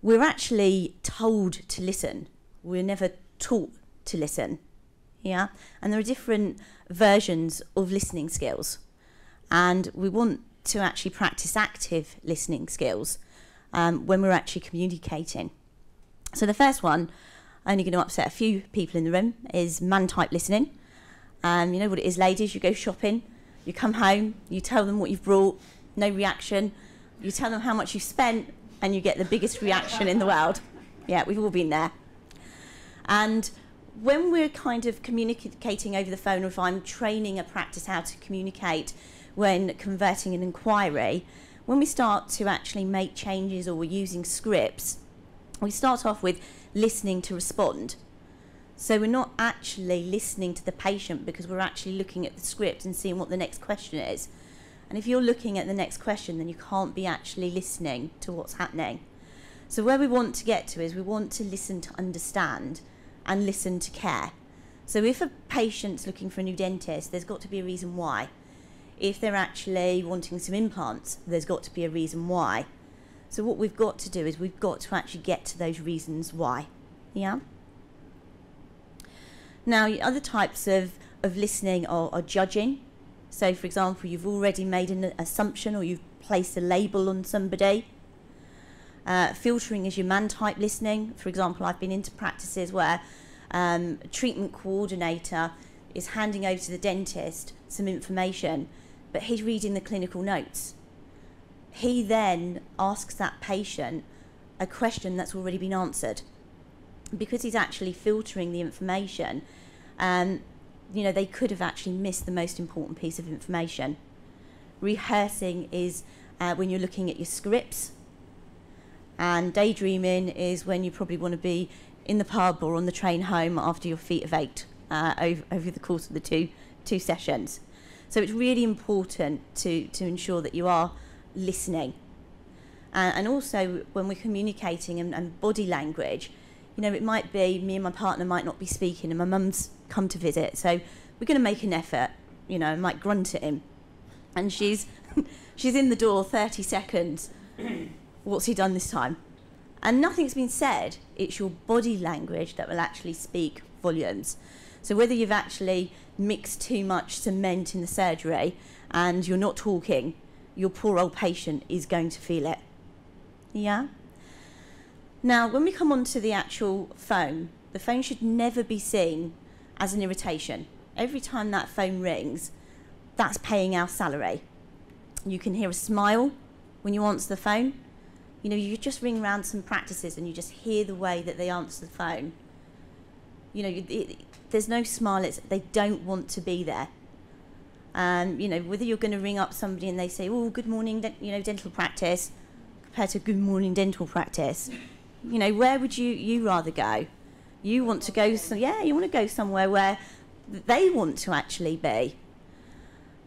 we're actually told to listen. We're never taught to listen. Yeah, and there are different versions of listening skills, and we want to actually practice active listening skills when we're actually communicating. So the first one, only going to upset a few people in the room, is man-type listening. You know what it is, ladies? You go shopping, you come home, you tell them what you've brought, no reaction. You tell them how much you've spent, and you get the biggest reaction in the world. Yeah, we've all been there. And when we're kind of communicating over the phone, or if I'm training a practice how to communicate when converting an inquiry, when we start to actually make changes or we're using scripts, we start off with listening to respond. So we're not actually listening to the patient because we're actually looking at the script and seeing what the next question is. And if you're looking at the next question, then you can't be actually listening to what's happening. So where we want to get to is we want to listen to understand and listen to care. So if a patient's looking for a new dentist, there's got to be a reason why. If they're actually wanting some implants, there's got to be a reason why. So what we've got to do is we've got to actually get to those reasons why. Yeah? Now, other types of listening are judging. So, for example, you've already made an assumption or you've placed a label on somebody. Filtering is your man-type listening. For example, I've been into practices where a treatment coordinator is handing over to the dentist some information, but he's reading the clinical notes. He then asks that patient a question that's already been answered. Because he's actually filtering the information, you know, they could have actually missed the most important piece of information. Rehearsing is when you're looking at your scripts, and daydreaming is when you probably want to be in the pub or on the train home after your feet have ached over the course of the two sessions. So it's really important to ensure that you are listening. And also when we're communicating and body language, you know, it might be me and my partner might not be speaking and my mum's come to visit, so we're going to make an effort, you know, I might grunt at him. And she's in the door 30 seconds. What's he done this time? And nothing's been said. It's your body language that will actually speak volumes. So whether you've actually mixed too much cement in the surgery and you're not talking, your poor old patient is going to feel it. Yeah? Now, when we come on to the actual phone, the phone should never be seen as an irritation. Every time that phone rings, that's paying our salary. You can hear a smile when you answer the phone. You know, you just ring around some practices and you just hear the way that they answer the phone. You know, there's no smile. They don't want to be there. You know, whether you're going to ring up somebody and they say, "Oh, good morning, dental practice," compared to "Good morning, dental practice." You know, where would you rather go? You want to go, you want to go somewhere where they want to actually be.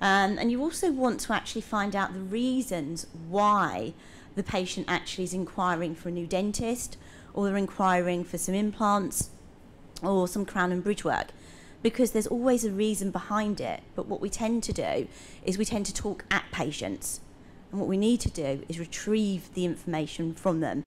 And you also want to actually find out the reasons why the patient actually is inquiring for a new dentist, or they're inquiring for some implants or some crown and bridge work, because there's always a reason behind it. But what we tend to do is we tend to talk at patients, and what we need to do is retrieve the information from them